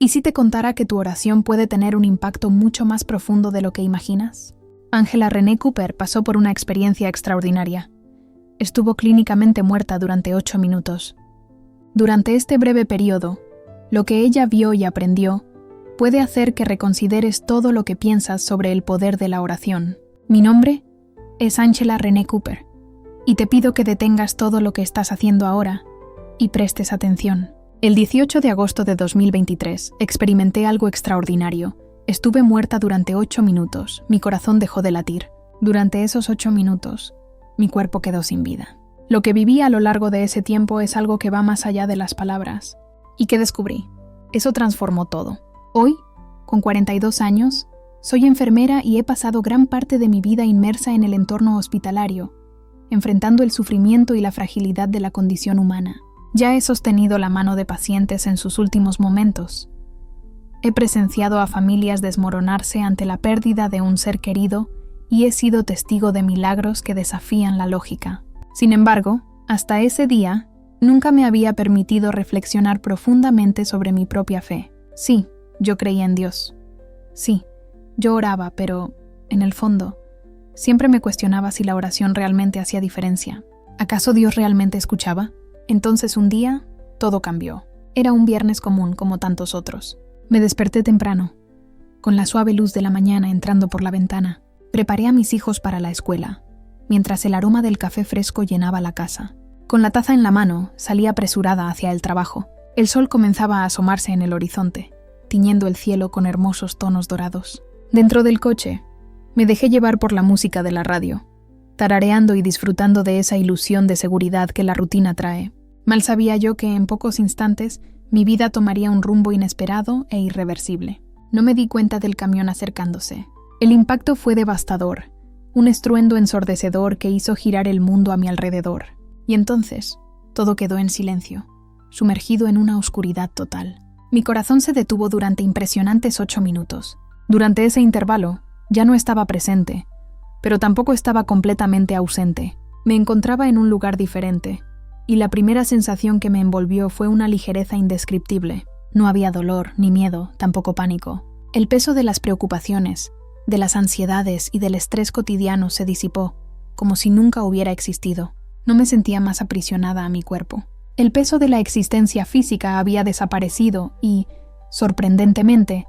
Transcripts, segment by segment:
¿Y si te contara que tu oración puede tener un impacto mucho más profundo de lo que imaginas? Angela Renee Cooper pasó por una experiencia extraordinaria. Estuvo clínicamente muerta durante 8 minutos. Durante este breve periodo, lo que ella vio y aprendió puede hacer que reconsideres todo lo que piensas sobre el poder de la oración. Mi nombre es Angela Renee Cooper, y te pido que detengas todo lo que estás haciendo ahora y prestes atención. El 18 de agosto de 2023 experimenté algo extraordinario. Estuve muerta durante 8 minutos. Mi corazón dejó de latir. Durante esos 8 minutos, mi cuerpo quedó sin vida. Lo que viví a lo largo de ese tiempo es algo que va más allá de las palabras. ¿Y qué descubrí? Eso transformó todo. Hoy, con 42 años, soy enfermera y he pasado gran parte de mi vida inmersa en el entorno hospitalario, enfrentando el sufrimiento y la fragilidad de la condición humana. Ya he sostenido la mano de pacientes en sus últimos momentos. He presenciado a familias desmoronarse ante la pérdida de un ser querido y he sido testigo de milagros que desafían la lógica. Sin embargo, hasta ese día, nunca me había permitido reflexionar profundamente sobre mi propia fe. Sí, yo creía en Dios. Sí, yo oraba, pero, en el fondo, siempre me cuestionaba si la oración realmente hacía diferencia. ¿Acaso Dios realmente escuchaba? Entonces un día, todo cambió. Era un viernes común como tantos otros. Me desperté temprano, con la suave luz de la mañana entrando por la ventana. Preparé a mis hijos para la escuela, mientras el aroma del café fresco llenaba la casa. Con la taza en la mano, salí apresurada hacia el trabajo. El sol comenzaba a asomarse en el horizonte, tiñendo el cielo con hermosos tonos dorados. Dentro del coche, me dejé llevar por la música de la radio, tarareando y disfrutando de esa ilusión de seguridad que la rutina trae. Mal sabía yo que en pocos instantes mi vida tomaría un rumbo inesperado e irreversible. No me di cuenta del camión acercándose. El impacto fue devastador, un estruendo ensordecedor que hizo girar el mundo a mi alrededor. Y entonces, todo quedó en silencio, sumergido en una oscuridad total. Mi corazón se detuvo durante impresionantes 8 minutos. Durante ese intervalo, ya no estaba presente, pero tampoco estaba completamente ausente. Me encontraba en un lugar diferente, y la primera sensación que me envolvió fue una ligereza indescriptible. No había dolor, ni miedo, tampoco pánico. El peso de las preocupaciones, de las ansiedades y del estrés cotidiano se disipó, como si nunca hubiera existido. No me sentía más aprisionada a mi cuerpo. El peso de la existencia física había desaparecido y, sorprendentemente,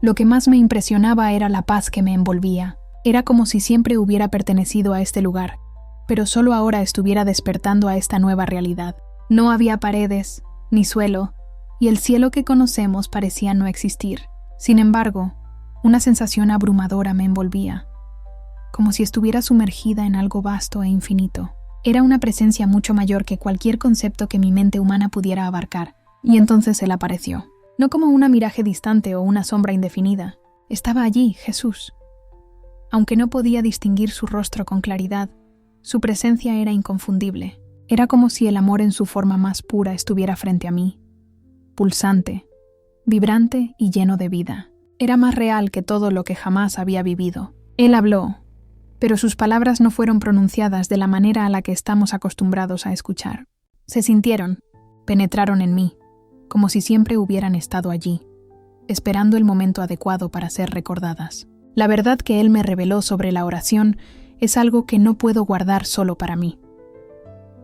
lo que más me impresionaba era la paz que me envolvía. Era como si siempre hubiera pertenecido a este lugar, pero solo ahora estuviera despertando a esta nueva realidad. No había paredes, ni suelo, y el cielo que conocemos parecía no existir. Sin embargo, una sensación abrumadora me envolvía, como si estuviera sumergida en algo vasto e infinito. Era una presencia mucho mayor que cualquier concepto que mi mente humana pudiera abarcar, y entonces él apareció. No como un miraje distante o una sombra indefinida. Estaba allí, Jesús. Aunque no podía distinguir su rostro con claridad, su presencia era inconfundible. Era como si el amor en su forma más pura estuviera frente a mí, pulsante, vibrante y lleno de vida. Era más real que todo lo que jamás había vivido. Él habló, pero sus palabras no fueron pronunciadas de la manera a la que estamos acostumbrados a escuchar. Se sintieron, penetraron en mí, como si siempre hubieran estado allí, esperando el momento adecuado para ser recordadas. La verdad que él me reveló sobre la oración es algo que no puedo guardar solo para mí.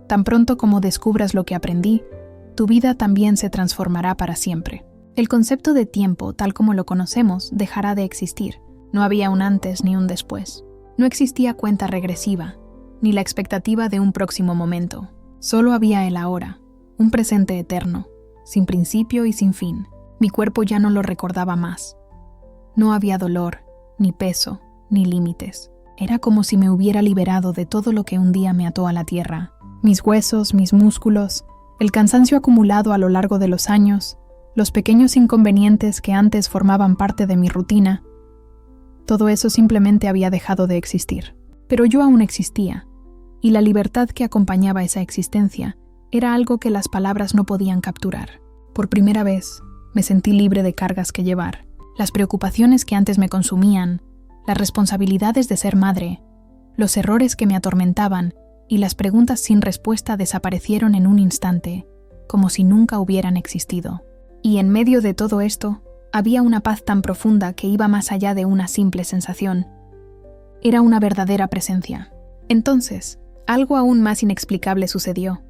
Tan pronto como descubras lo que aprendí, tu vida también se transformará para siempre. El concepto de tiempo, tal como lo conocemos, dejará de existir. No había un antes ni un después. No existía cuenta regresiva, ni la expectativa de un próximo momento. Solo había el ahora, un presente eterno, sin principio y sin fin. Mi cuerpo ya no lo recordaba más. No había dolor, ni peso, ni límites. Era como si me hubiera liberado de todo lo que un día me ató a la tierra. Mis huesos, mis músculos, el cansancio acumulado a lo largo de los años, los pequeños inconvenientes que antes formaban parte de mi rutina, todo eso simplemente había dejado de existir. Pero yo aún existía, y la libertad que acompañaba esa existencia era algo que las palabras no podían capturar. Por primera vez, me sentí libre de cargas que llevar. Las preocupaciones que antes me consumían, las responsabilidades de ser madre, los errores que me atormentaban y las preguntas sin respuesta desaparecieron en un instante, como si nunca hubieran existido. Y en medio de todo esto, Había una paz tan profunda que iba más allá de una simple sensación. Era una verdadera presencia. Entonces, algo aún más inexplicable sucedió.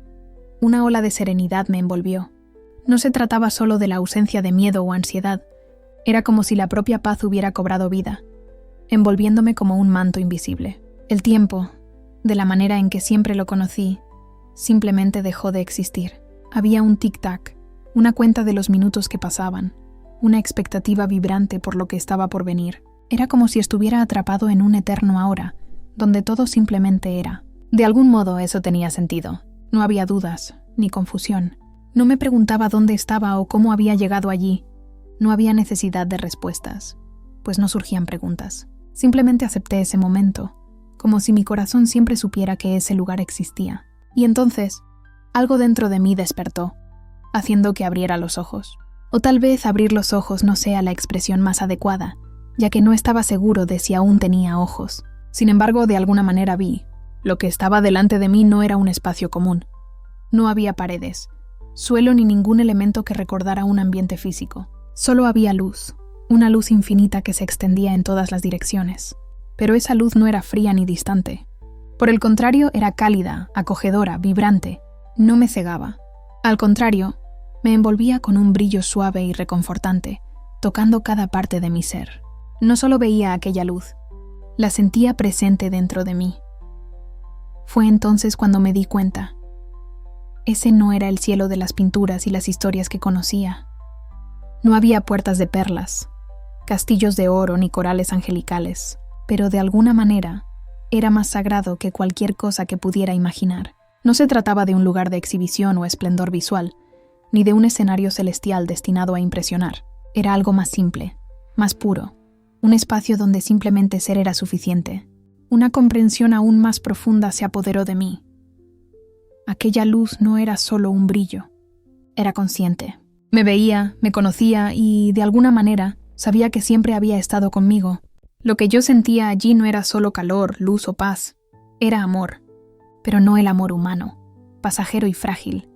Una ola de serenidad me envolvió. No se trataba solo de la ausencia de miedo o ansiedad. Era como si la propia paz hubiera cobrado vida, envolviéndome como un manto invisible. El tiempo, de la manera en que siempre lo conocí, simplemente dejó de existir. Había un tic-tac, una cuenta de los minutos que pasaban, una expectativa vibrante por lo que estaba por venir. Era como si estuviera atrapado en un eterno ahora, donde todo simplemente era. De algún modo eso tenía sentido. No había dudas, ni confusión. No me preguntaba dónde estaba o cómo había llegado allí. No había necesidad de respuestas, pues no surgían preguntas. Simplemente acepté ese momento, como si mi corazón siempre supiera que ese lugar existía. Y entonces, algo dentro de mí despertó, haciendo que abriera los ojos. O tal vez abrir los ojos no sea la expresión más adecuada, ya que no estaba seguro de si aún tenía ojos. Sin embargo, de alguna manera vi. Lo que estaba delante de mí no era un espacio común. No había paredes, suelo ni ningún elemento que recordara un ambiente físico. Solo había luz, una luz infinita que se extendía en todas las direcciones. Pero esa luz no era fría ni distante. Por el contrario, era cálida, acogedora, vibrante. No me cegaba. Al contrario, me envolvía con un brillo suave y reconfortante, tocando cada parte de mi ser. No solo veía aquella luz, la sentía presente dentro de mí. Fue entonces cuando me di cuenta. Ese no era el cielo de las pinturas y las historias que conocía. No había puertas de perlas, castillos de oro ni corales angelicales, pero de alguna manera era más sagrado que cualquier cosa que pudiera imaginar. No se trataba de un lugar de exhibición o esplendor visual, ni de un escenario celestial destinado a impresionar. Era algo más simple, más puro, un espacio donde simplemente ser era suficiente. Una comprensión aún más profunda se apoderó de mí. Aquella luz no era solo un brillo, era consciente. Me veía, me conocía y, de alguna manera, sabía que siempre había estado conmigo. Lo que yo sentía allí no era solo calor, luz o paz. Era amor, pero no el amor humano, pasajero y frágil,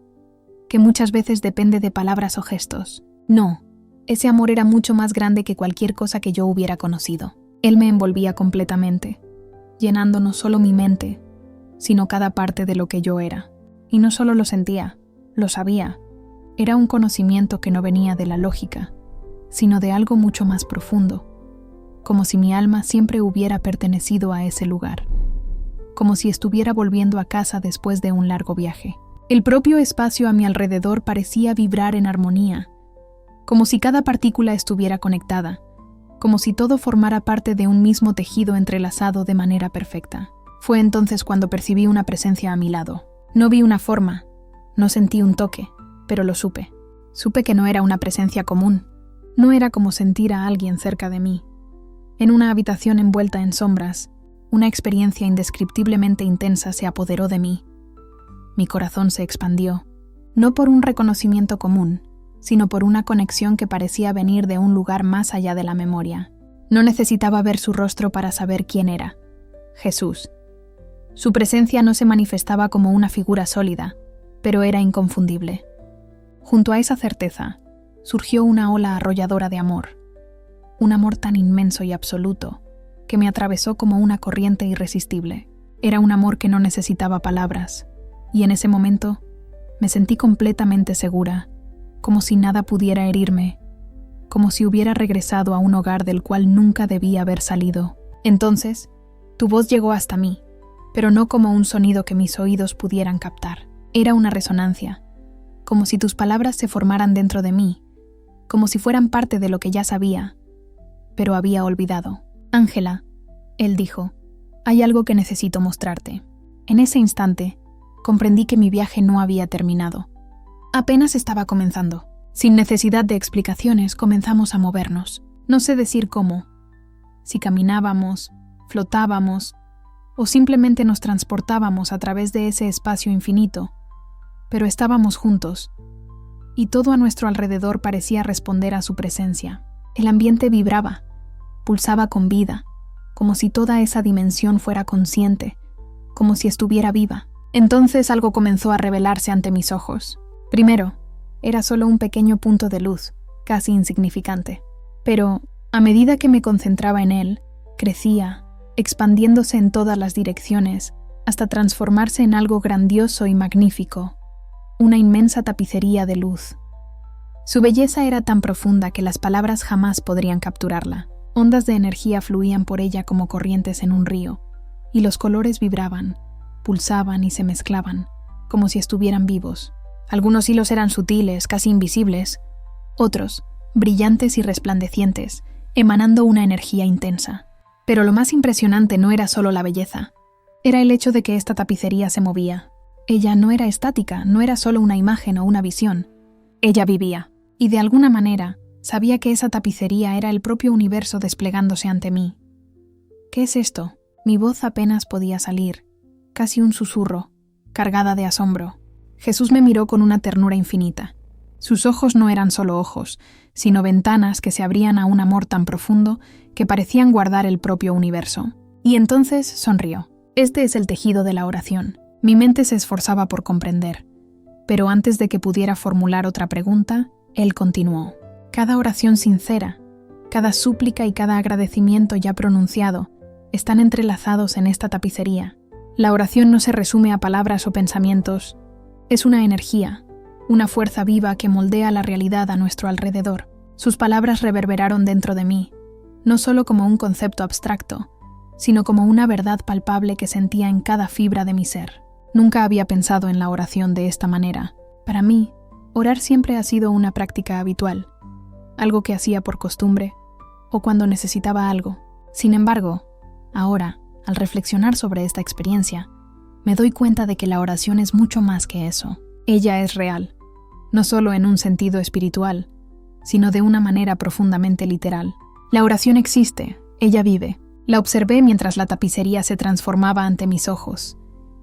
que muchas veces depende de palabras o gestos. No, ese amor era mucho más grande que cualquier cosa que yo hubiera conocido. Él me envolvía completamente, llenando no solo mi mente, sino cada parte de lo que yo era. Y no solo lo sentía, lo sabía. Era un conocimiento que no venía de la lógica, sino de algo mucho más profundo, como si mi alma siempre hubiera pertenecido a ese lugar, como si estuviera volviendo a casa después de un largo viaje. El propio espacio a mi alrededor parecía vibrar en armonía, como si cada partícula estuviera conectada, como si todo formara parte de un mismo tejido entrelazado de manera perfecta. Fue entonces cuando percibí una presencia a mi lado. No vi una forma, no sentí un toque, pero lo supe. Supe que no era una presencia común. No era como sentir a alguien cerca de mí. En una habitación envuelta en sombras, una experiencia indescriptiblemente intensa se apoderó de mí. Mi corazón se expandió, no por un reconocimiento común, sino por una conexión que parecía venir de un lugar más allá de la memoria. No necesitaba ver su rostro para saber quién era. Jesús. Su presencia no se manifestaba como una figura sólida, pero era inconfundible. Junto a esa certeza, surgió una ola arrolladora de amor. Un amor tan inmenso y absoluto, que me atravesó como una corriente irresistible. Era un amor que no necesitaba palabras, y en ese momento me sentí completamente segura, como si nada pudiera herirme, como si hubiera regresado a un hogar del cual nunca debía haber salido. Entonces, tu voz llegó hasta mí, pero no como un sonido que mis oídos pudieran captar. Era una resonancia, como si tus palabras se formaran dentro de mí, como si fueran parte de lo que ya sabía, pero había olvidado. Ángela, él dijo, hay algo que necesito mostrarte. En ese instante, comprendí que mi viaje no había terminado. Apenas estaba comenzando. Sin necesidad de explicaciones, comenzamos a movernos. No sé decir cómo. Si caminábamos, flotábamos, o simplemente nos transportábamos a través de ese espacio infinito, pero estábamos juntos, y todo a nuestro alrededor parecía responder a su presencia. El ambiente vibraba, pulsaba con vida, como si toda esa dimensión fuera consciente, como si estuviera viva. Entonces algo comenzó a revelarse ante mis ojos. Primero, era solo un pequeño punto de luz, casi insignificante. Pero, a medida que me concentraba en él, crecía, expandiéndose en todas las direcciones, hasta transformarse en algo grandioso y magnífico, una inmensa tapicería de luz. Su belleza era tan profunda que las palabras jamás podrían capturarla. Ondas de energía fluían por ella como corrientes en un río, y los colores vibraban, pulsaban y se mezclaban, como si estuvieran vivos. Algunos hilos eran sutiles, casi invisibles, otros, brillantes y resplandecientes, emanando una energía intensa. Pero lo más impresionante no era solo la belleza, era el hecho de que esta tapicería se movía. Ella no era estática, no era solo una imagen o una visión. Ella vivía, y de alguna manera, sabía que esa tapicería era el propio universo desplegándose ante mí. ¿Qué es esto? Mi voz apenas podía salir, casi un susurro, cargada de asombro. Jesús me miró con una ternura infinita. Sus ojos no eran solo ojos, sino ventanas que se abrían a un amor tan profundo que parecían guardar el propio universo. Y entonces sonrió. Este es el tejido de la oración. Mi mente se esforzaba por comprender, pero antes de que pudiera formular otra pregunta, él continuó. Cada oración sincera, cada súplica y cada agradecimiento ya pronunciado están entrelazados en esta tapicería. La oración no se resume a palabras o pensamientos, es una energía, una fuerza viva que moldea la realidad a nuestro alrededor. Sus palabras reverberaron dentro de mí, no solo como un concepto abstracto, sino como una verdad palpable que sentía en cada fibra de mi ser. Nunca había pensado en la oración de esta manera. Para mí, orar siempre ha sido una práctica habitual, algo que hacía por costumbre o cuando necesitaba algo. Sin embargo, ahora, al reflexionar sobre esta experiencia, me doy cuenta de que la oración es mucho más que eso. Ella es real, no solo en un sentido espiritual, sino de una manera profundamente literal. La oración existe, ella vive. La observé mientras la tapicería se transformaba ante mis ojos,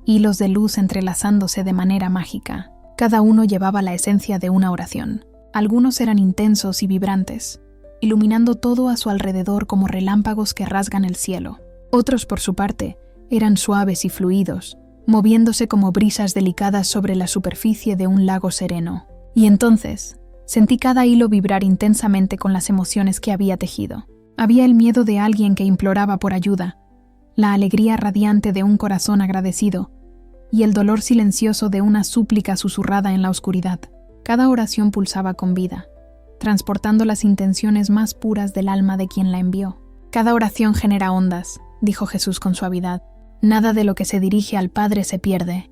hilos de luz entrelazándose de manera mágica. Cada uno llevaba la esencia de una oración. Algunos eran intensos y vibrantes, iluminando todo a su alrededor como relámpagos que rasgan el cielo. Otros, por su parte, eran suaves y fluidos, moviéndose como brisas delicadas sobre la superficie de un lago sereno. Y entonces, sentí cada hilo vibrar intensamente con las emociones que había tejido. Había el miedo de alguien que imploraba por ayuda, la alegría radiante de un corazón agradecido y el dolor silencioso de una súplica susurrada en la oscuridad. Cada oración pulsaba con vida, transportando las intenciones más puras del alma de quien la envió. Cada oración genera ondas, dijo Jesús con suavidad. Nada de lo que se dirige al Padre se pierde.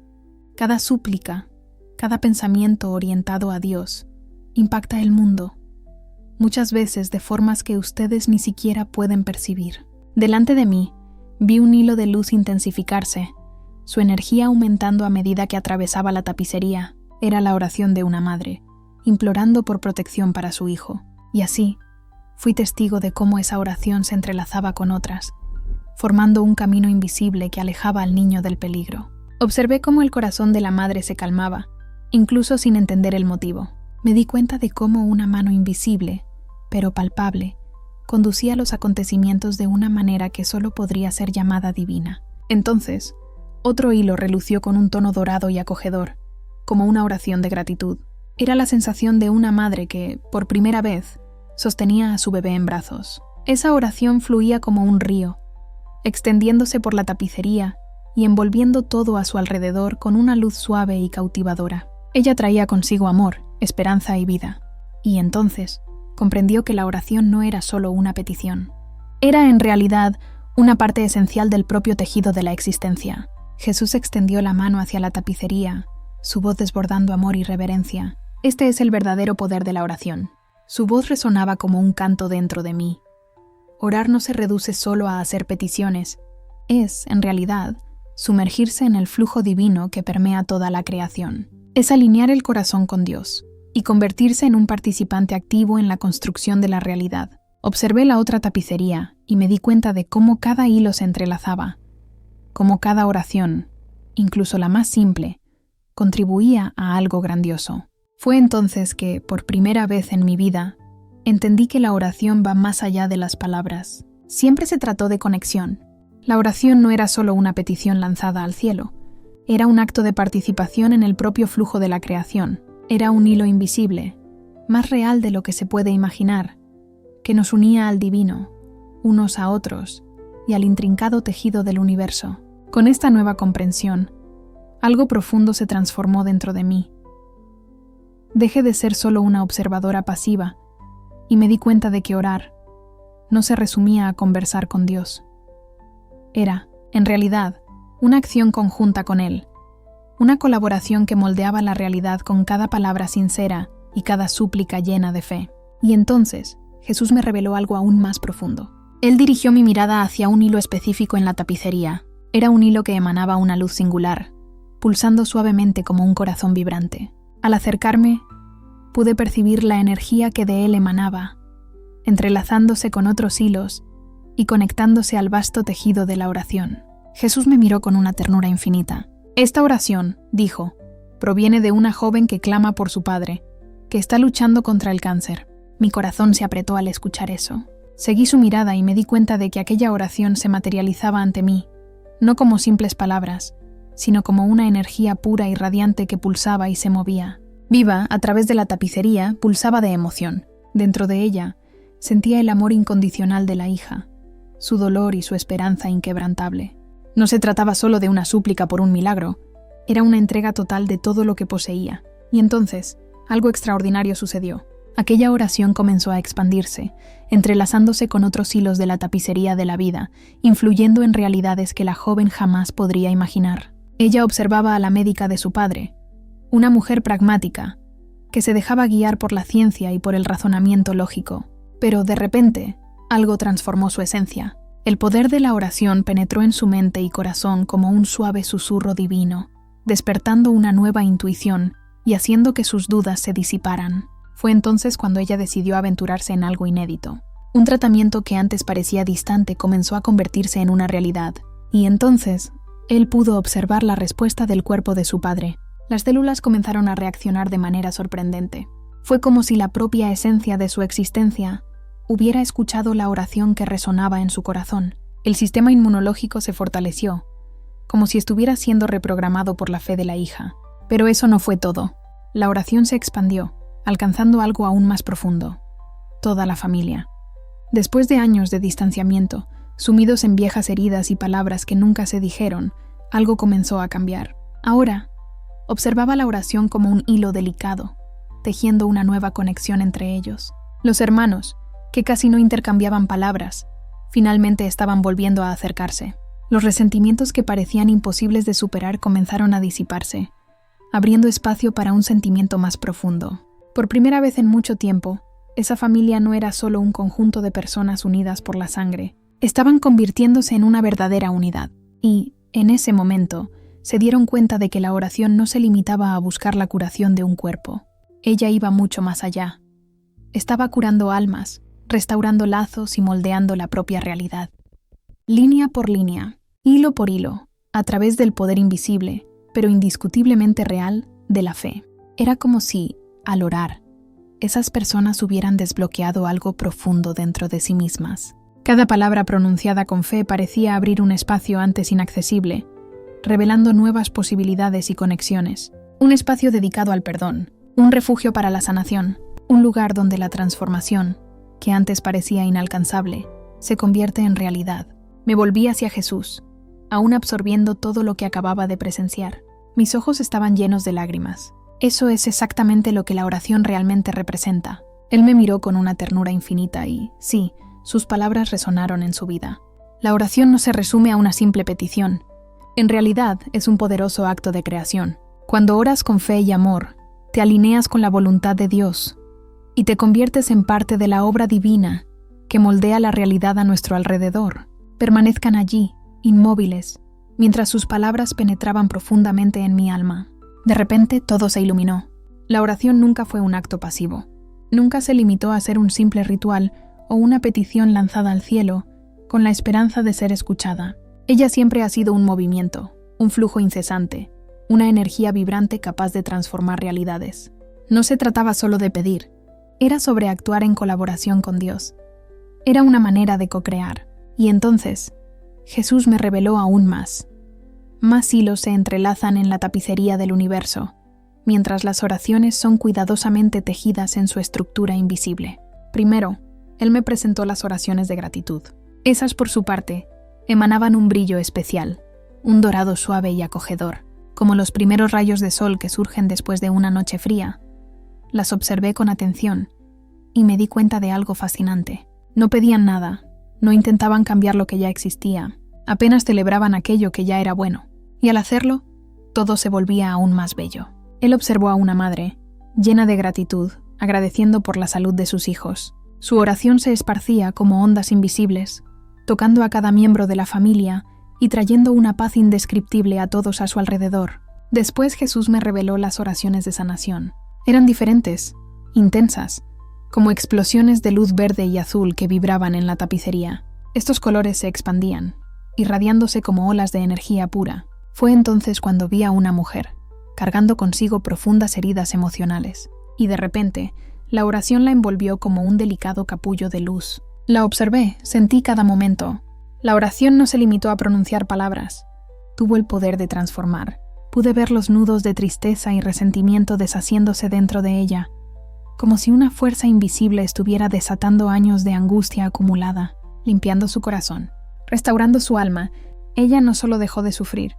Cada súplica, cada pensamiento orientado a Dios, impacta el mundo, muchas veces de formas que ustedes ni siquiera pueden percibir. Delante de mí, vi un hilo de luz intensificarse, su energía aumentando a medida que atravesaba la tapicería. Era la oración de una madre, implorando por protección para su hijo. Y así, fui testigo de cómo esa oración se entrelazaba con otras, formando un camino invisible que alejaba al niño del peligro. Observé cómo el corazón de la madre se calmaba, incluso sin entender el motivo. Me di cuenta de cómo una mano invisible, pero palpable, conducía los acontecimientos de una manera que solo podría ser llamada divina. Entonces, otro hilo relució con un tono dorado y acogedor, como una oración de gratitud. Era la sensación de una madre que, por primera vez, sostenía a su bebé en brazos. Esa oración fluía como un río, extendiéndose por la tapicería y envolviendo todo a su alrededor con una luz suave y cautivadora. Ella traía consigo amor, esperanza y vida. Y entonces, comprendió que la oración no era solo una petición. Era, en realidad, una parte esencial del propio tejido de la existencia. Jesús extendió la mano hacia la tapicería, su voz desbordando amor y reverencia. Este es el verdadero poder de la oración. Su voz resonaba como un canto dentro de mí. Orar no se reduce solo a hacer peticiones. Es, en realidad, sumergirse en el flujo divino que permea toda la creación. Es alinear el corazón con Dios y convertirse en un participante activo en la construcción de la realidad. Observé la otra tapicería y me di cuenta de cómo cada hilo se entrelazaba, cómo cada oración, incluso la más simple, contribuía a algo grandioso. Fue entonces que, por primera vez en mi vida, entendí que la oración va más allá de las palabras. Siempre se trató de conexión. La oración no era solo una petición lanzada al cielo, era un acto de participación en el propio flujo de la creación. Era un hilo invisible, más real de lo que se puede imaginar, que nos unía al divino, unos a otros, y al intrincado tejido del universo. Con esta nueva comprensión, algo profundo se transformó dentro de mí. Dejé de ser solo una observadora pasiva y me di cuenta de que orar no se resumía a conversar con Dios. Era, en realidad, una acción conjunta con Él, una colaboración que moldeaba la realidad con cada palabra sincera y cada súplica llena de fe. Y entonces, Jesús me reveló algo aún más profundo. Él dirigió mi mirada hacia un hilo específico en la tapicería. Era un hilo que emanaba una luz singular, pulsando suavemente como un corazón vibrante. Al acercarme, pude percibir la energía que de él emanaba, entrelazándose con otros hilos y conectándose al vasto tejido de la oración. Jesús me miró con una ternura infinita. Esta oración, dijo, proviene de una joven que clama por su padre, que está luchando contra el cáncer. Mi corazón se apretó al escuchar eso. Seguí su mirada y me di cuenta de que aquella oración se materializaba ante mí, no como simples palabras, sino como una energía pura y radiante que pulsaba y se movía. Viva, a través de la tapicería, pulsaba de emoción. Dentro de ella, sentía el amor incondicional de la hija, su dolor y su esperanza inquebrantable. No se trataba solo de una súplica por un milagro, era una entrega total de todo lo que poseía. Y entonces, algo extraordinario sucedió. Aquella oración comenzó a expandirse, entrelazándose con otros hilos de la tapicería de la vida, influyendo en realidades que la joven jamás podría imaginar. Ella observaba a la médica de su padre, una mujer pragmática, que se dejaba guiar por la ciencia y por el razonamiento lógico. Pero de repente, algo transformó su esencia. El poder de la oración penetró en su mente y corazón como un suave susurro divino, despertando una nueva intuición y haciendo que sus dudas se disiparan. Fue entonces cuando ella decidió aventurarse en algo inédito. Un tratamiento que antes parecía distante comenzó a convertirse en una realidad, y entonces él pudo observar la respuesta del cuerpo de su padre. Las células comenzaron a reaccionar de manera sorprendente. Fue como si la propia esencia de su existencia hubiera escuchado la oración que resonaba en su corazón. El sistema inmunológico se fortaleció, como si estuviera siendo reprogramado por la fe de la hija. Pero eso no fue todo. La oración se expandió, alcanzando algo aún más profundo: toda la familia. Después de años de distanciamiento, sumidos en viejas heridas y palabras que nunca se dijeron, algo comenzó a cambiar. Ahora, observaba la oración como un hilo delicado, tejiendo una nueva conexión entre ellos. Los hermanos, que casi no intercambiaban palabras, finalmente estaban volviendo a acercarse. Los resentimientos que parecían imposibles de superar comenzaron a disiparse, abriendo espacio para un sentimiento más profundo. Por primera vez en mucho tiempo, esa familia no era solo un conjunto de personas unidas por la sangre. Estaban convirtiéndose en una verdadera unidad. Y, en ese momento, se dieron cuenta de que la oración no se limitaba a buscar la curación de un cuerpo. Ella iba mucho más allá. Estaba curando almas, restaurando lazos y moldeando la propia realidad. Línea por línea, hilo por hilo, a través del poder invisible, pero indiscutiblemente real, de la fe. Era como si, al orar, esas personas hubieran desbloqueado algo profundo dentro de sí mismas. Cada palabra pronunciada con fe parecía abrir un espacio antes inaccesible, revelando nuevas posibilidades y conexiones. Un espacio dedicado al perdón, un refugio para la sanación, un lugar donde la transformación, que antes parecía inalcanzable, se convierte en realidad. Me volví hacia Jesús, aún absorbiendo todo lo que acababa de presenciar. Mis ojos estaban llenos de lágrimas. Eso es exactamente lo que la oración realmente representa. Él me miró con una ternura infinita y, sí, sus palabras resonaron en su vida. La oración no se resume a una simple petición. En realidad, es un poderoso acto de creación. Cuando oras con fe y amor, te alineas con la voluntad de Dios y te conviertes en parte de la obra divina que moldea la realidad a nuestro alrededor. Permanezcan allí, inmóviles, mientras sus palabras penetraban profundamente en mi alma. De repente, todo se iluminó. La oración nunca fue un acto pasivo. Nunca se limitó a ser un simple ritual o una petición lanzada al cielo con la esperanza de ser escuchada. Ella siempre ha sido un movimiento, un flujo incesante, una energía vibrante capaz de transformar realidades. No se trataba solo de pedir, era sobre actuar en colaboración con Dios. Era una manera de co-crear. Y entonces, Jesús me reveló aún más. Más hilos se entrelazan en la tapicería del universo, mientras las oraciones son cuidadosamente tejidas en su estructura invisible. Primero, Él me presentó las oraciones de gratitud. Esas, por su parte, emanaban un brillo especial, un dorado suave y acogedor, como los primeros rayos de sol que surgen después de una noche fría. Las observé con atención y me di cuenta de algo fascinante. No pedían nada, no intentaban cambiar lo que ya existía, apenas celebraban aquello que ya era bueno, y al hacerlo, todo se volvía aún más bello. Él observó a una madre, llena de gratitud, agradeciendo por la salud de sus hijos. Su oración se esparcía como ondas invisibles, tocando a cada miembro de la familia y trayendo una paz indescriptible a todos a su alrededor. Después Jesús me reveló las oraciones de sanación. Eran diferentes, intensas, como explosiones de luz verde y azul que vibraban en la tapicería. Estos colores se expandían, irradiándose como olas de energía pura. Fue entonces cuando vi a una mujer, cargando consigo profundas heridas emocionales, y de repente, la oración la envolvió como un delicado capullo de luz. La observé, sentí cada momento. La oración no se limitó a pronunciar palabras. Tuvo el poder de transformar. Pude ver los nudos de tristeza y resentimiento deshaciéndose dentro de ella, como si una fuerza invisible estuviera desatando años de angustia acumulada, limpiando su corazón, restaurando su alma. Ella no solo dejó de sufrir,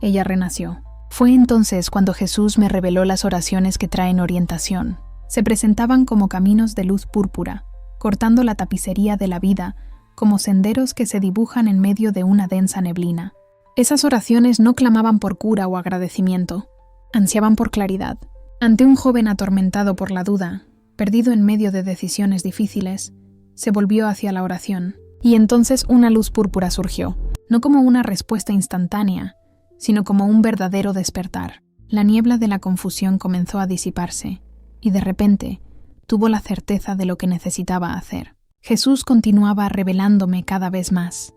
ella renació. Fue entonces cuando Jesús me reveló las oraciones que traen orientación. Se presentaban como caminos de luz púrpura, cortando la tapicería de la vida, como senderos que se dibujan en medio de una densa neblina. Esas oraciones no clamaban por cura o agradecimiento, ansiaban por claridad. Ante un joven atormentado por la duda, perdido en medio de decisiones difíciles, se volvió hacia la oración, y entonces una luz púrpura surgió, no como una respuesta instantánea, sino como un verdadero despertar. La niebla de la confusión comenzó a disiparse, y de repente tuvo la certeza de lo que necesitaba hacer. Jesús continuaba revelándome cada vez más.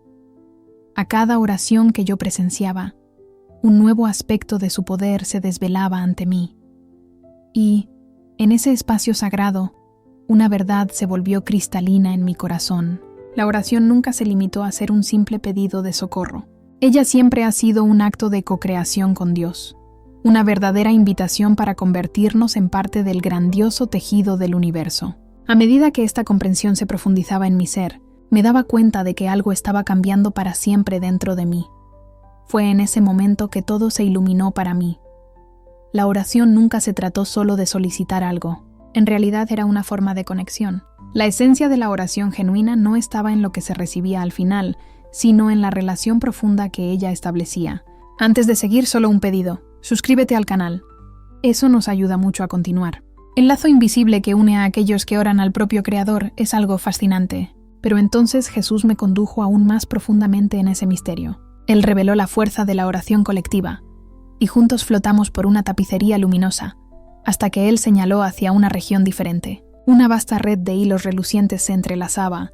A cada oración que yo presenciaba, un nuevo aspecto de su poder se desvelaba ante mí. Y, en ese espacio sagrado, una verdad se volvió cristalina en mi corazón. La oración nunca se limitó a ser un simple pedido de socorro. Ella siempre ha sido un acto de cocreación con Dios, una verdadera invitación para convertirnos en parte del grandioso tejido del universo. A medida que esta comprensión se profundizaba en mi ser, me daba cuenta de que algo estaba cambiando para siempre dentro de mí. Fue en ese momento que todo se iluminó para mí. La oración nunca se trató solo de solicitar algo. En realidad era una forma de conexión. La esencia de la oración genuina no estaba en lo que se recibía al final, sino en la relación profunda que ella establecía. Antes de seguir, solo un pedido. Suscríbete al canal. Eso nos ayuda mucho a continuar. El lazo invisible que une a aquellos que oran al propio Creador es algo fascinante. Pero entonces Jesús me condujo aún más profundamente en ese misterio. Él reveló la fuerza de la oración colectiva, y juntos flotamos por una tapicería luminosa, hasta que Él señaló hacia una región diferente. Una vasta red de hilos relucientes se entrelazaba,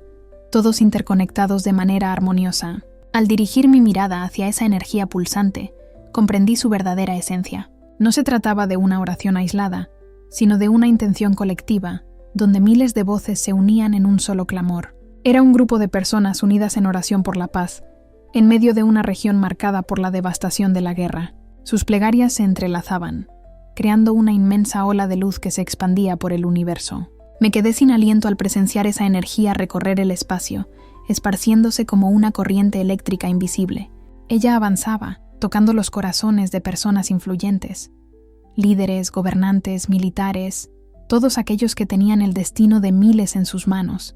todos interconectados de manera armoniosa. Al dirigir mi mirada hacia esa energía pulsante, comprendí su verdadera esencia. No se trataba de una oración aislada, sino de una intención colectiva, donde miles de voces se unían en un solo clamor. Era un grupo de personas unidas en oración por la paz, en medio de una región marcada por la devastación de la guerra. Sus plegarias se entrelazaban, creando una inmensa ola de luz que se expandía por el universo. Me quedé sin aliento al presenciar esa energía recorrer el espacio, esparciéndose como una corriente eléctrica invisible. Ella avanzaba, tocando los corazones de personas influyentes, líderes, gobernantes, militares, todos aquellos que tenían el destino de miles en sus manos.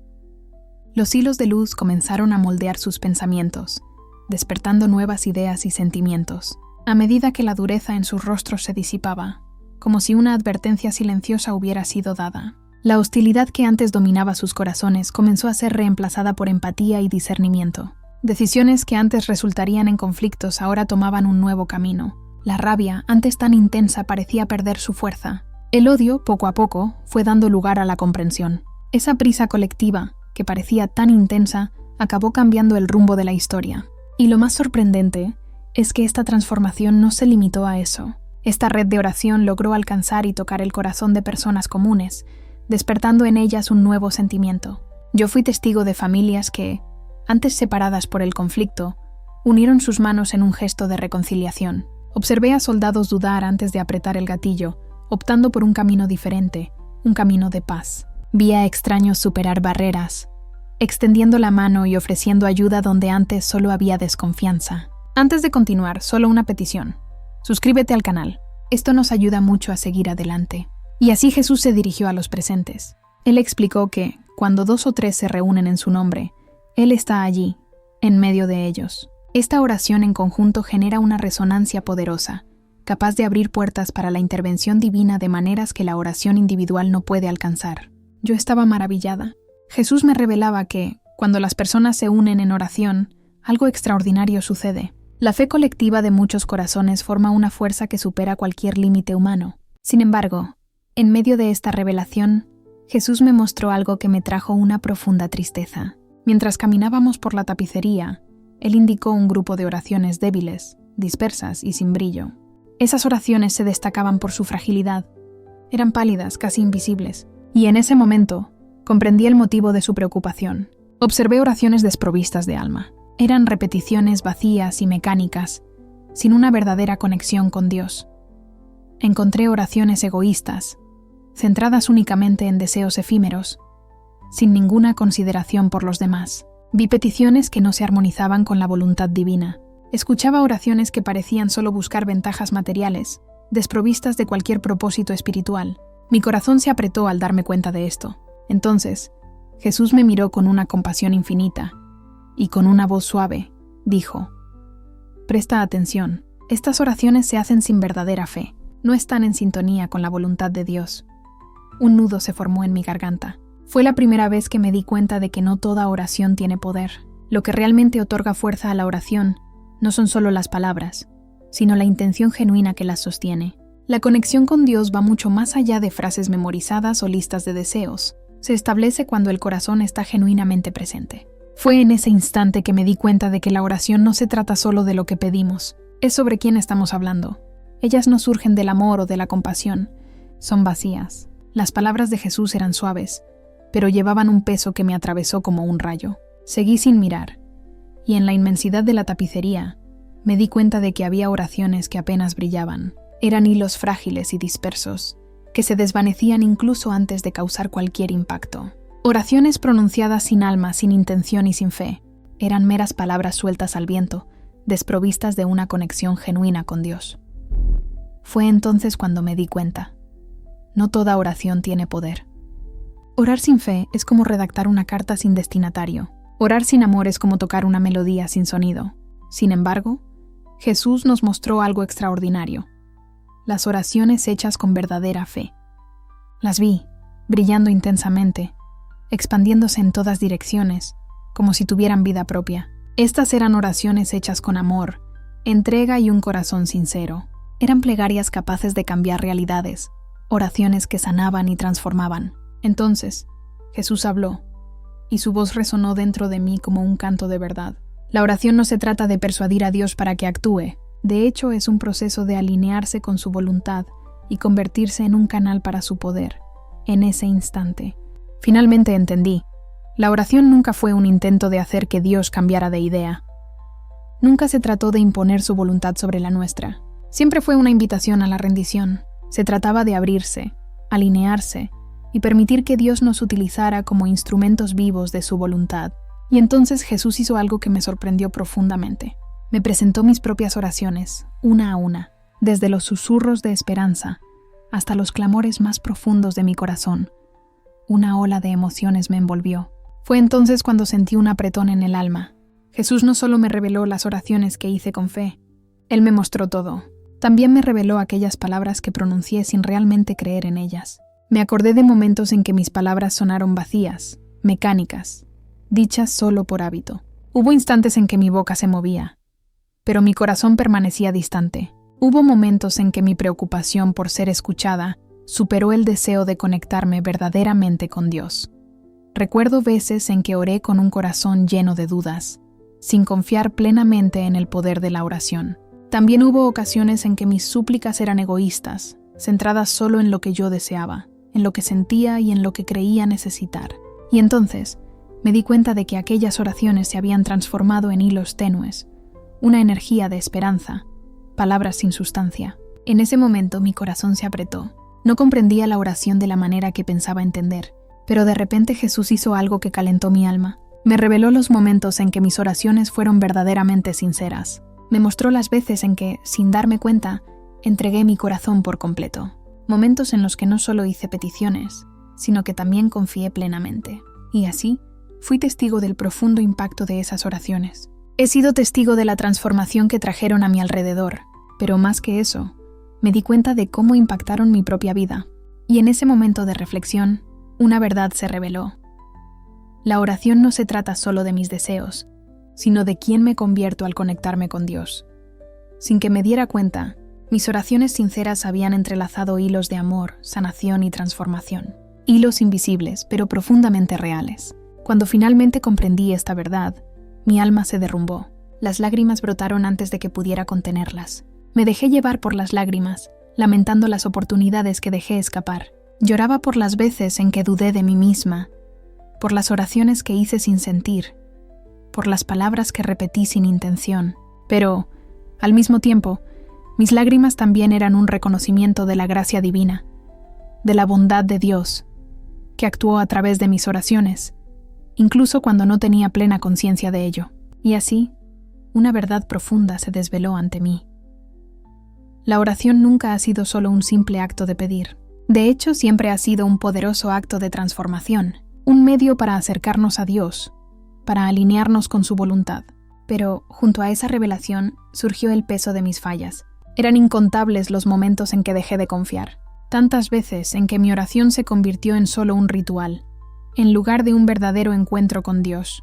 Los hilos de luz comenzaron a moldear sus pensamientos, despertando nuevas ideas y sentimientos, a medida que la dureza en sus rostros se disipaba, como si una advertencia silenciosa hubiera sido dada. La hostilidad que antes dominaba sus corazones comenzó a ser reemplazada por empatía y discernimiento. Decisiones que antes resultarían en conflictos ahora tomaban un nuevo camino. La rabia, antes tan intensa, parecía perder su fuerza. El odio, poco a poco, fue dando lugar a la comprensión. Esa prisa colectiva, que parecía tan intensa, acabó cambiando el rumbo de la historia. Y lo más sorprendente es que esta transformación no se limitó a eso. Esta red de oración logró alcanzar y tocar el corazón de personas comunes, despertando en ellas un nuevo sentimiento. Yo fui testigo de familias que, antes separadas por el conflicto, unieron sus manos en un gesto de reconciliación. Observé a soldados dudar antes de apretar el gatillo, optando por un camino diferente, un camino de paz. Vi a extraños superar barreras, extendiendo la mano y ofreciendo ayuda donde antes solo había desconfianza. Antes de continuar, solo una petición. Suscríbete al canal. Esto nos ayuda mucho a seguir adelante. Y así Jesús se dirigió a los presentes. Él explicó que, cuando 2 o 3 se reúnen en su nombre, Él está allí, en medio de ellos. Esta oración en conjunto genera una resonancia poderosa, capaz de abrir puertas para la intervención divina de maneras que la oración individual no puede alcanzar. Yo estaba maravillada. Jesús me revelaba que, cuando las personas se unen en oración, algo extraordinario sucede. La fe colectiva de muchos corazones forma una fuerza que supera cualquier límite humano. Sin embargo, en medio de esta revelación, Jesús me mostró algo que me trajo una profunda tristeza. Mientras caminábamos por la tapicería, Él indicó un grupo de oraciones débiles, dispersas y sin brillo. Esas oraciones se destacaban por su fragilidad. Eran pálidas, casi invisibles. Y en ese momento, comprendí el motivo de su preocupación. Observé oraciones desprovistas de alma. Eran repeticiones vacías y mecánicas, sin una verdadera conexión con Dios. Encontré oraciones egoístas, centradas únicamente en deseos efímeros, sin ninguna consideración por los demás. Vi peticiones que no se armonizaban con la voluntad divina. Escuchaba oraciones que parecían solo buscar ventajas materiales, desprovistas de cualquier propósito espiritual. Mi corazón se apretó al darme cuenta de esto. Entonces, Jesús me miró con una compasión infinita, y con una voz suave, dijo: «Presta atención, estas oraciones se hacen sin verdadera fe, no están en sintonía con la voluntad de Dios». Un nudo se formó en mi garganta. Fue la primera vez que me di cuenta de que no toda oración tiene poder. Lo que realmente otorga fuerza a la oración no son solo las palabras, sino la intención genuina que las sostiene. La conexión con Dios va mucho más allá de frases memorizadas o listas de deseos. Se establece cuando el corazón está genuinamente presente. Fue en ese instante que me di cuenta de que la oración no se trata solo de lo que pedimos, es sobre quién estamos hablando. Ellas no surgen del amor o de la compasión, son vacías. Las palabras de Jesús eran suaves, pero llevaban un peso que me atravesó como un rayo. Seguí sin mirar, y en la inmensidad de la tapicería, me di cuenta de que había oraciones que apenas brillaban. Eran hilos frágiles y dispersos, que se desvanecían incluso antes de causar cualquier impacto. Oraciones pronunciadas sin alma, sin intención y sin fe. Eran meras palabras sueltas al viento, desprovistas de una conexión genuina con Dios. Fue entonces cuando me di cuenta. No toda oración tiene poder. Orar sin fe es como redactar una carta sin destinatario. Orar sin amor es como tocar una melodía sin sonido. Sin embargo, Jesús nos mostró algo extraordinario. Las oraciones hechas con verdadera fe. Las vi, brillando intensamente, expandiéndose en todas direcciones, como si tuvieran vida propia. Estas eran oraciones hechas con amor, entrega y un corazón sincero. Eran plegarias capaces de cambiar realidades, oraciones que sanaban y transformaban. Entonces, Jesús habló, y su voz resonó dentro de mí como un canto de verdad. La oración no se trata de persuadir a Dios para que actúe. De hecho, es un proceso de alinearse con su voluntad y convertirse en un canal para su poder, en ese instante. Finalmente entendí. La oración nunca fue un intento de hacer que Dios cambiara de idea. Nunca se trató de imponer su voluntad sobre la nuestra. Siempre fue una invitación a la rendición. Se trataba de abrirse, alinearse y permitir que Dios nos utilizara como instrumentos vivos de su voluntad. Y entonces Jesús hizo algo que me sorprendió profundamente. Me presentó mis propias oraciones, una a una, desde los susurros de esperanza hasta los clamores más profundos de mi corazón. Una ola de emociones me envolvió. Fue entonces cuando sentí un apretón en el alma. Jesús no solo me reveló las oraciones que hice con fe, Él me mostró todo. También me reveló aquellas palabras que pronuncié sin realmente creer en ellas. Me acordé de momentos en que mis palabras sonaron vacías, mecánicas, dichas solo por hábito. Hubo instantes en que mi boca se movía, pero mi corazón permanecía distante. Hubo momentos en que mi preocupación por ser escuchada superó el deseo de conectarme verdaderamente con Dios. Recuerdo veces en que oré con un corazón lleno de dudas, sin confiar plenamente en el poder de la oración. También hubo ocasiones en que mis súplicas eran egoístas, centradas solo en lo que yo deseaba, en lo que sentía y en lo que creía necesitar. Y entonces me di cuenta de que aquellas oraciones se habían transformado en hilos tenues, una energía de esperanza, palabras sin sustancia. En ese momento mi corazón se apretó. No comprendía la oración de la manera que pensaba entender, Pero de repente Jesús hizo algo que calentó mi alma. Me reveló los momentos en que mis oraciones fueron verdaderamente sinceras. Me mostró las veces en que, sin darme cuenta, entregué mi corazón por completo. Momentos en los que no solo hice peticiones, sino que también confié plenamente. Y así, fui testigo del profundo impacto de esas oraciones. He sido testigo de la transformación que trajeron a mi alrededor, pero más que eso, me di cuenta de cómo impactaron mi propia vida. Y en ese momento de reflexión, una verdad se reveló. La oración no se trata solo de mis deseos, sino de quién me convierto al conectarme con Dios. Sin que me diera cuenta, mis oraciones sinceras habían entrelazado hilos de amor, sanación y transformación. Hilos invisibles, pero profundamente reales. Cuando finalmente comprendí esta verdad, mi alma se derrumbó. Las lágrimas brotaron antes de que pudiera contenerlas. Me dejé llevar por las lágrimas, lamentando las oportunidades que dejé escapar. Lloraba por las veces en que dudé de mí misma, por las oraciones que hice sin sentir, por las palabras que repetí sin intención. Pero, al mismo tiempo, mis lágrimas también eran un reconocimiento de la gracia divina, de la bondad de Dios, que actuó a través de mis oraciones, incluso cuando no tenía plena conciencia de ello. Y así, una verdad profunda se desveló ante mí. La oración nunca ha sido solo un simple acto de pedir. De hecho, siempre ha sido un poderoso acto de transformación, un medio para acercarnos a Dios, para alinearnos con su voluntad. Pero, junto a esa revelación, surgió el peso de mis fallas. Eran incontables los momentos en que dejé de confiar. Tantas veces en que mi oración se convirtió en solo un ritual, en lugar de un verdadero encuentro con Dios.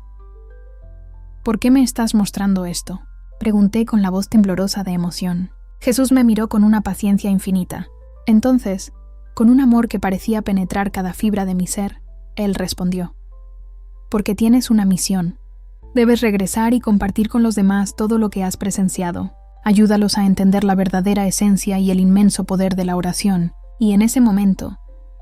¿Por qué me estás mostrando esto?, pregunté con la voz temblorosa de emoción. Jesús me miró con una paciencia infinita. Entonces, con un amor que parecía penetrar cada fibra de mi ser, Él respondió: porque tienes una misión. Debes regresar y compartir con los demás todo lo que has presenciado. Ayúdalos a entender la verdadera esencia y el inmenso poder de la oración. Y en ese momento,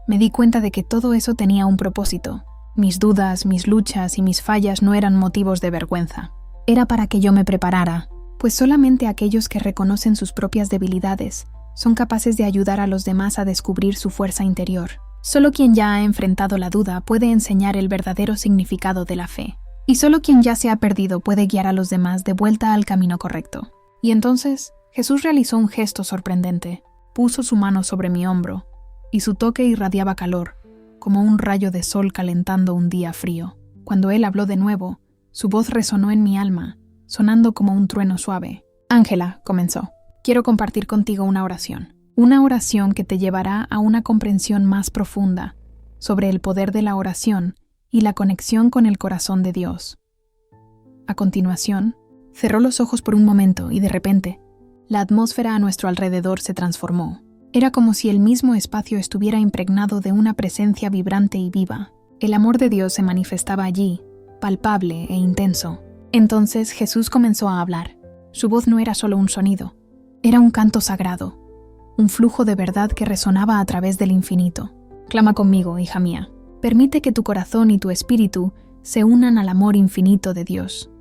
me di cuenta de que todo eso tenía un propósito. Mis dudas, mis luchas y mis fallas no eran motivos de vergüenza. Era para que yo me preparara, pues solamente aquellos que reconocen sus propias debilidades son capaces de ayudar a los demás a descubrir su fuerza interior. Solo quien ya ha enfrentado la duda puede enseñar el verdadero significado de la fe. Y solo quien ya se ha perdido puede guiar a los demás de vuelta al camino correcto. Y entonces, Jesús realizó un gesto sorprendente. Puso su mano sobre mi hombro, y su toque irradiaba calor, como un rayo de sol calentando un día frío. Cuando Él habló de nuevo, su voz resonó en mi alma, sonando como un trueno suave. Ángela, comenzó. Quiero compartir contigo una oración que te llevará a una comprensión más profunda sobre el poder de la oración y la conexión con el corazón de Dios. A continuación, cerró los ojos por un momento y de repente, la atmósfera a nuestro alrededor se transformó. Era como si el mismo espacio estuviera impregnado de una presencia vibrante y viva. El amor de Dios se manifestaba allí, palpable e intenso. Entonces Jesús comenzó a hablar. Su voz no era solo un sonido. Era un canto sagrado, un flujo de verdad que resonaba a través del infinito. Clama conmigo, hija mía. Permite que tu corazón y tu espíritu se unan al amor infinito de Dios.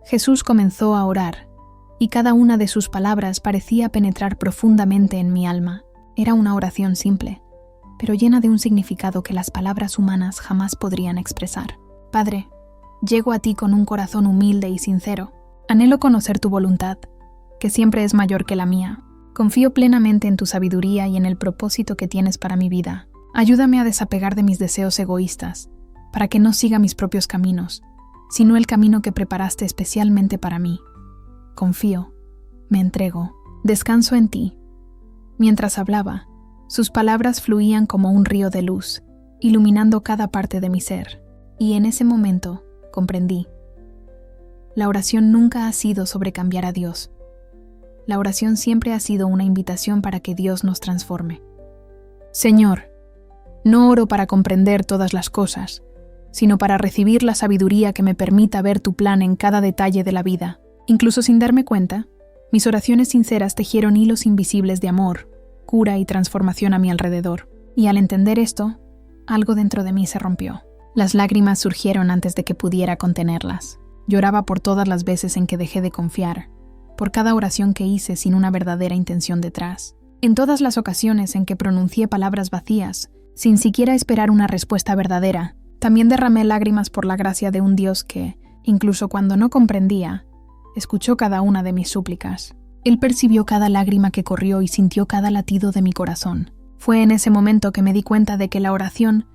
Jesús comenzó a orar, y cada una de sus palabras parecía penetrar profundamente en mi alma. Era una oración simple, pero llena de un significado que las palabras humanas jamás podrían expresar. Padre, llego a ti con un corazón humilde y sincero. Anhelo conocer tu voluntad, que siempre es mayor que la mía. Confío plenamente en tu sabiduría y en el propósito que tienes para mi vida. Ayúdame a desapegar de mis deseos egoístas, para que no siga mis propios caminos, sino el camino que preparaste especialmente para mí. Confío, me entrego, descanso en ti. Mientras hablaba, sus palabras fluían como un río de luz, iluminando cada parte de mi ser. Y en ese momento, comprendí. La oración nunca ha sido sobre cambiar a Dios. La oración siempre ha sido una invitación para que Dios nos transforme. Señor, no oro para comprender todas las cosas, sino para recibir la sabiduría que me permita ver tu plan en cada detalle de la vida. Incluso sin darme cuenta, mis oraciones sinceras tejieron hilos invisibles de amor, cura y transformación a mi alrededor. Y al entender esto, algo dentro de mí se rompió. Las lágrimas surgieron antes de que pudiera contenerlas. Lloraba por todas las veces en que dejé de confiar, por cada oración que hice sin una verdadera intención detrás. En todas las ocasiones en que pronuncié palabras vacías, sin siquiera esperar una respuesta verdadera. También derramé lágrimas por la gracia de un Dios que, incluso cuando no comprendía, escuchó cada una de mis súplicas. Él percibió cada lágrima que corrió y sintió cada latido de mi corazón. Fue en ese momento que me di cuenta de que la oración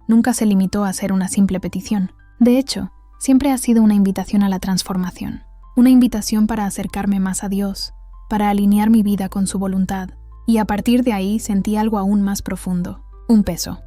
nunca se limitó a ser una simple petición. De hecho, siempre ha sido una invitación a la transformación. Una invitación para acercarme más a Dios, para alinear mi vida con su voluntad. Y a partir de ahí sentí algo aún más profundo. Un peso.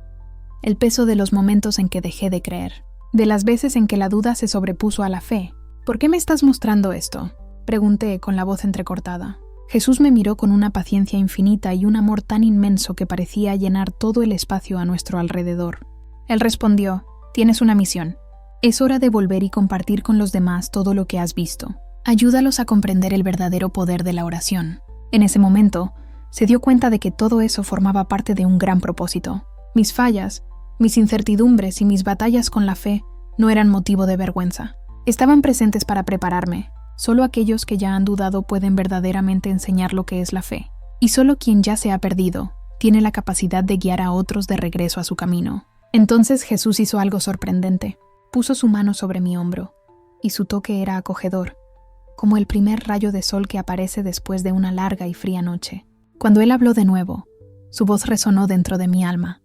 El peso de los momentos en que dejé de creer. De las veces en que la duda se sobrepuso a la fe. ¿Por qué me estás mostrando esto?, pregunté con la voz entrecortada. Jesús me miró con una paciencia infinita y un amor tan inmenso que parecía llenar todo el espacio a nuestro alrededor. Él respondió: tienes una misión. Es hora de volver y compartir con los demás todo lo que has visto. Ayúdalos a comprender el verdadero poder de la oración. En ese momento, se dio cuenta de que todo eso formaba parte de un gran propósito. Mis fallas, mis incertidumbres y mis batallas con la fe no eran motivo de vergüenza. Estaban presentes para prepararme. Solo aquellos que ya han dudado pueden verdaderamente enseñar lo que es la fe. Y solo quien ya se ha perdido tiene la capacidad de guiar a otros de regreso a su camino. Entonces Jesús hizo algo sorprendente. Puso su mano sobre mi hombro, y su toque era acogedor, como el primer rayo de sol que aparece después de una larga y fría noche. Cuando él habló de nuevo, su voz resonó dentro de mi alma,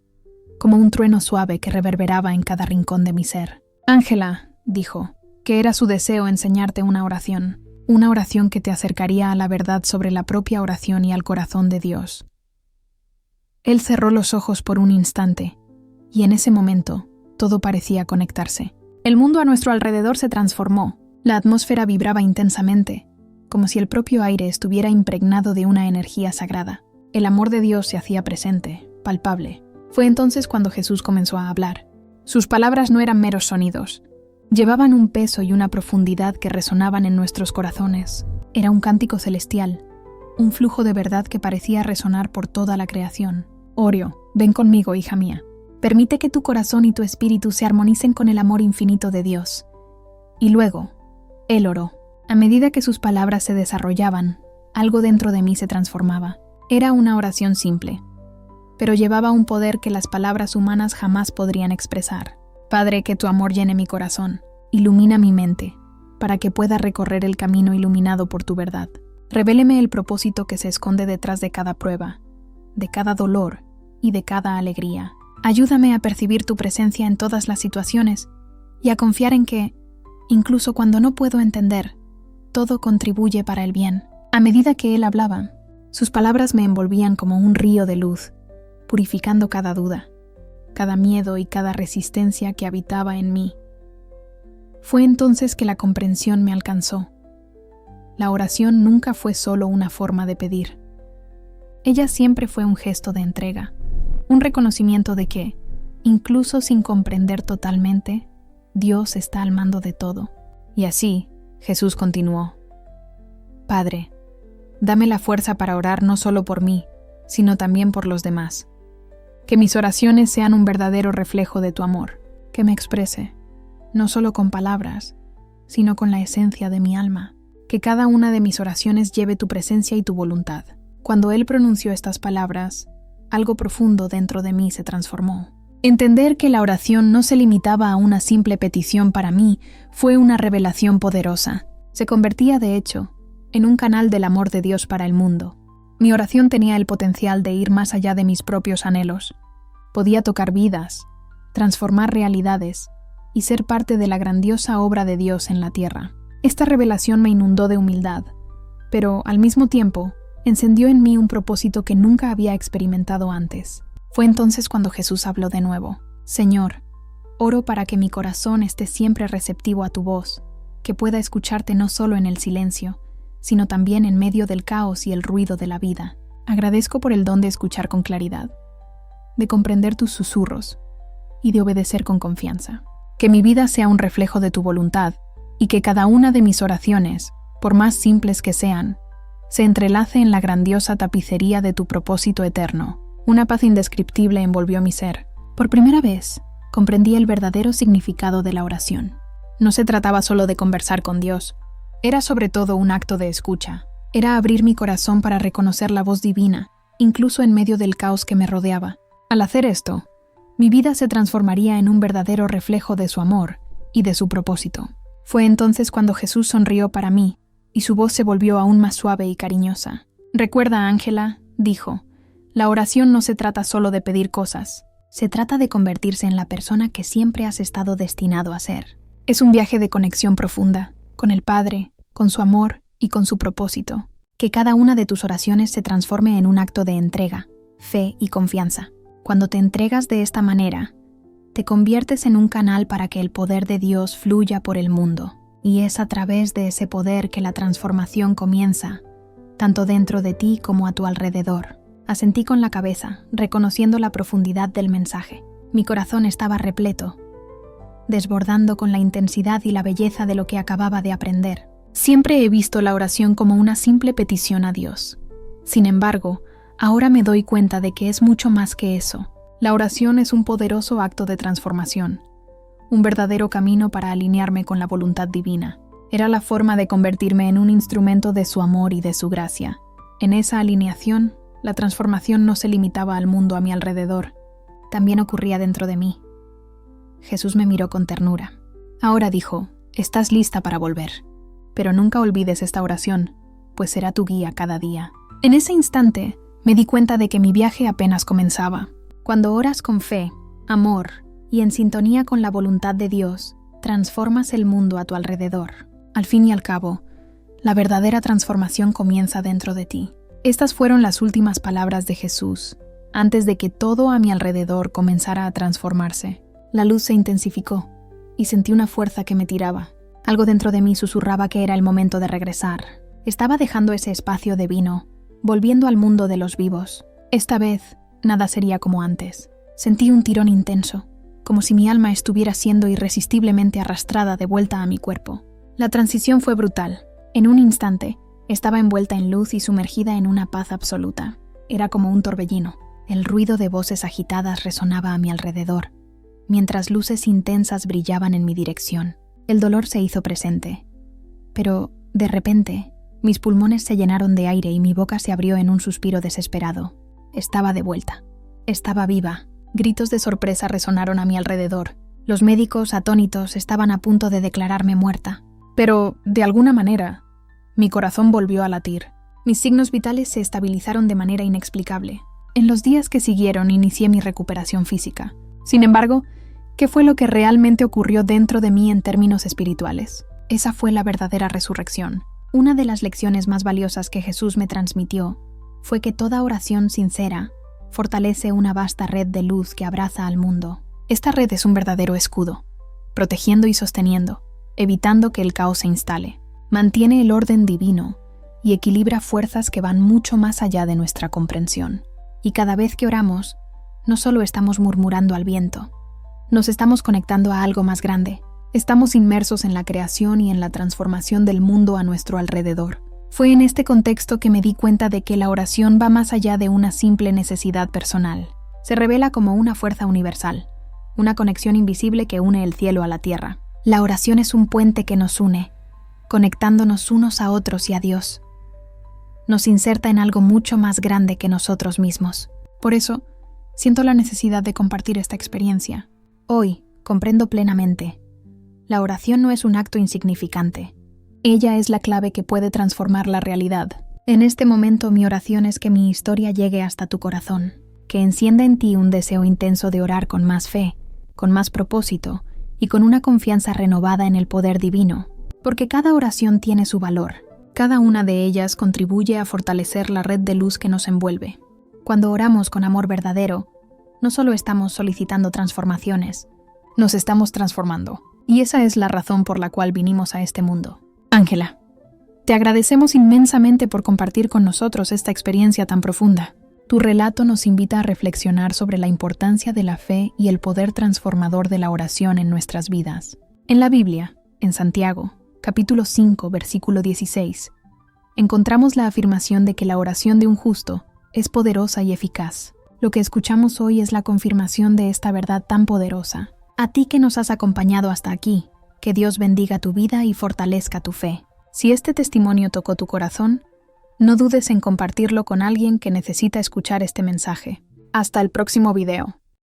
como un trueno suave que reverberaba en cada rincón de mi ser. «Ángela», dijo, que era su deseo enseñarte una oración que te acercaría a la verdad sobre la propia oración y al corazón de Dios. Él cerró los ojos por un instante, y en ese momento todo parecía conectarse. El mundo a nuestro alrededor se transformó. La atmósfera vibraba intensamente, como si el propio aire estuviera impregnado de una energía sagrada. El amor de Dios se hacía presente, palpable. Fue entonces cuando Jesús comenzó a hablar. Sus palabras no eran meros sonidos. Llevaban un peso y una profundidad que resonaban en nuestros corazones. Era un cántico celestial, un flujo de verdad que parecía resonar por toda la creación. «Oreo, ven conmigo, hija mía. Permite que tu corazón y tu espíritu se armonicen con el amor infinito de Dios». Y luego, él oró. A medida que sus palabras se desarrollaban, algo dentro de mí se transformaba. Era una oración simple, pero llevaba un poder que las palabras humanas jamás podrían expresar. «Padre, que tu amor llene mi corazón. Ilumina mi mente, para que pueda recorrer el camino iluminado por tu verdad. Revéleme el propósito que se esconde detrás de cada prueba, de cada dolor y de cada alegría. Ayúdame a percibir tu presencia en todas las situaciones y a confiar en que, incluso cuando no puedo entender, todo contribuye para el bien». A medida que él hablaba, sus palabras me envolvían como un río de luz, purificando cada duda, cada miedo y cada resistencia que habitaba en mí. Fue entonces que la comprensión me alcanzó. La oración nunca fue solo una forma de pedir. Ella siempre fue un gesto de entrega, un reconocimiento de que, incluso sin comprender totalmente, Dios está al mando de todo. Y así, Jesús continuó: «Padre, dame la fuerza para orar no solo por mí, sino también por los demás. Que mis oraciones sean un verdadero reflejo de tu amor, que me exprese, no solo con palabras, sino con la esencia de mi alma. Que cada una de mis oraciones lleve tu presencia y tu voluntad». Cuando él pronunció estas palabras, algo profundo dentro de mí se transformó. Entender que la oración no se limitaba a una simple petición para mí fue una revelación poderosa. Se convertía, de hecho, en un canal del amor de Dios para el mundo. Mi oración tenía el potencial de ir más allá de mis propios anhelos. Podía tocar vidas, transformar realidades y ser parte de la grandiosa obra de Dios en la tierra. Esta revelación me inundó de humildad, pero al mismo tiempo encendió en mí un propósito que nunca había experimentado antes. Fue entonces cuando Jesús habló de nuevo: «Señor, oro para que mi corazón esté siempre receptivo a tu voz, que pueda escucharte no solo en el silencio, sino también en medio del caos y el ruido de la vida. Agradezco por el don de escuchar con claridad, de comprender tus susurros y de obedecer con confianza. Que mi vida sea un reflejo de tu voluntad y que cada una de mis oraciones, por más simples que sean, se entrelace en la grandiosa tapicería de tu propósito eterno». Una paz indescriptible envolvió mi ser. Por primera vez, comprendí el verdadero significado de la oración. No se trataba solo de conversar con Dios. Era sobre todo un acto de escucha. Era abrir mi corazón para reconocer la voz divina, incluso en medio del caos que me rodeaba. Al hacer esto, Mi vida se transformaría en un verdadero reflejo de su amor y de su propósito. Fue entonces cuando Jesús sonrió para mí y su voz se volvió aún más suave y cariñosa. «Recuerda, Ángela», dijo, «la oración no se trata solo de pedir cosas. Se trata de convertirse en la persona que siempre has estado destinado a ser. Es un viaje de conexión profunda, con el Padre, con su amor y con su propósito. Que cada una de tus oraciones se transforme en un acto de entrega, fe y confianza. Cuando te entregas de esta manera, te conviertes en un canal para que el poder de Dios fluya por el mundo. Y es a través de ese poder que la transformación comienza, tanto dentro de ti como a tu alrededor». Asentí con la cabeza, reconociendo la profundidad del mensaje. Mi corazón estaba repleto, desbordando con la intensidad y la belleza de lo que acababa de aprender. Siempre he visto la oración como una simple petición a Dios. Sin embargo, ahora me doy cuenta de que es mucho más que eso. La oración es un poderoso acto de transformación, un verdadero camino para alinearme con la voluntad divina. Era la forma de convertirme en un instrumento de su amor y de su gracia. En esa alineación, la transformación no se limitaba al mundo a mi alrededor, también ocurría dentro de mí. Jesús me miró con ternura. Ahora dijo, «Estás lista para volver, pero nunca olvides esta oración, pues será tu guía cada día». En ese instante, me di cuenta de que mi viaje apenas comenzaba. Cuando oras con fe, amor y en sintonía con la voluntad de Dios, transformas el mundo a tu alrededor. Al fin y al cabo, la verdadera transformación comienza dentro de ti. Estas fueron las últimas palabras de Jesús, antes de que todo a mi alrededor comenzara a transformarse. La luz se intensificó y sentí una fuerza que me tiraba. Algo dentro de mí susurraba que era el momento de regresar. Estaba dejando ese espacio divino, volviendo al mundo de los vivos. Esta vez, nada sería como antes. Sentí un tirón intenso, como si mi alma estuviera siendo irresistiblemente arrastrada de vuelta a mi cuerpo. La transición fue brutal. En un instante, estaba envuelta en luz y sumergida en una paz absoluta. Era como un torbellino. El ruido de voces agitadas resonaba a mi alrededor, mientras luces intensas brillaban en mi dirección. El dolor se hizo presente. Pero, de repente, mis pulmones se llenaron de aire y mi boca se abrió en un suspiro desesperado. Estaba de vuelta. Estaba viva. Gritos de sorpresa resonaron a mi alrededor. Los médicos, atónitos, estaban a punto de declararme muerta. Pero, de alguna manera, mi corazón volvió a latir. Mis signos vitales se estabilizaron de manera inexplicable. En los días que siguieron inicié mi recuperación física. Sin embargo, ¿qué fue lo que realmente ocurrió dentro de mí en términos espirituales? Esa fue la verdadera resurrección. Una de las lecciones más valiosas que Jesús me transmitió fue que toda oración sincera fortalece una vasta red de luz que abraza al mundo. Esta red es un verdadero escudo, protegiendo y sosteniendo, evitando que el caos se instale. Mantiene el orden divino y equilibra fuerzas que van mucho más allá de nuestra comprensión. Y cada vez que oramos, no solo estamos murmurando al viento, nos estamos conectando a algo más grande. Estamos inmersos en la creación y en la transformación del mundo a nuestro alrededor. Fue en este contexto que me di cuenta de que la oración va más allá de una simple necesidad personal. Se revela como una fuerza universal, una conexión invisible que une el cielo a la tierra. La oración es un puente que nos une, conectándonos unos a otros y a Dios. Nos inserta en algo mucho más grande que nosotros mismos. Por eso, siento la necesidad de compartir esta experiencia. Hoy, comprendo plenamente. La oración no es un acto insignificante. Ella es la clave que puede transformar la realidad. En este momento, mi oración es que mi historia llegue hasta tu corazón, que encienda en ti un deseo intenso de orar con más fe, con más propósito y con una confianza renovada en el poder divino. Porque cada oración tiene su valor. Cada una de ellas contribuye a fortalecer la red de luz que nos envuelve. Cuando oramos con amor verdadero, no solo estamos solicitando transformaciones, nos estamos transformando. Y esa es la razón por la cual vinimos a este mundo. Ángela, te agradecemos inmensamente por compartir con nosotros esta experiencia tan profunda. Tu relato nos invita a reflexionar sobre la importancia de la fe y el poder transformador de la oración en nuestras vidas. En la Biblia, en Santiago, capítulo 5, versículo 16, encontramos la afirmación de que la oración de un justo es poderosa y eficaz. Lo que escuchamos hoy es la confirmación de esta verdad tan poderosa. A ti que nos has acompañado hasta aquí, que Dios bendiga tu vida y fortalezca tu fe. Si este testimonio tocó tu corazón, no dudes en compartirlo con alguien que necesita escuchar este mensaje. Hasta el próximo video.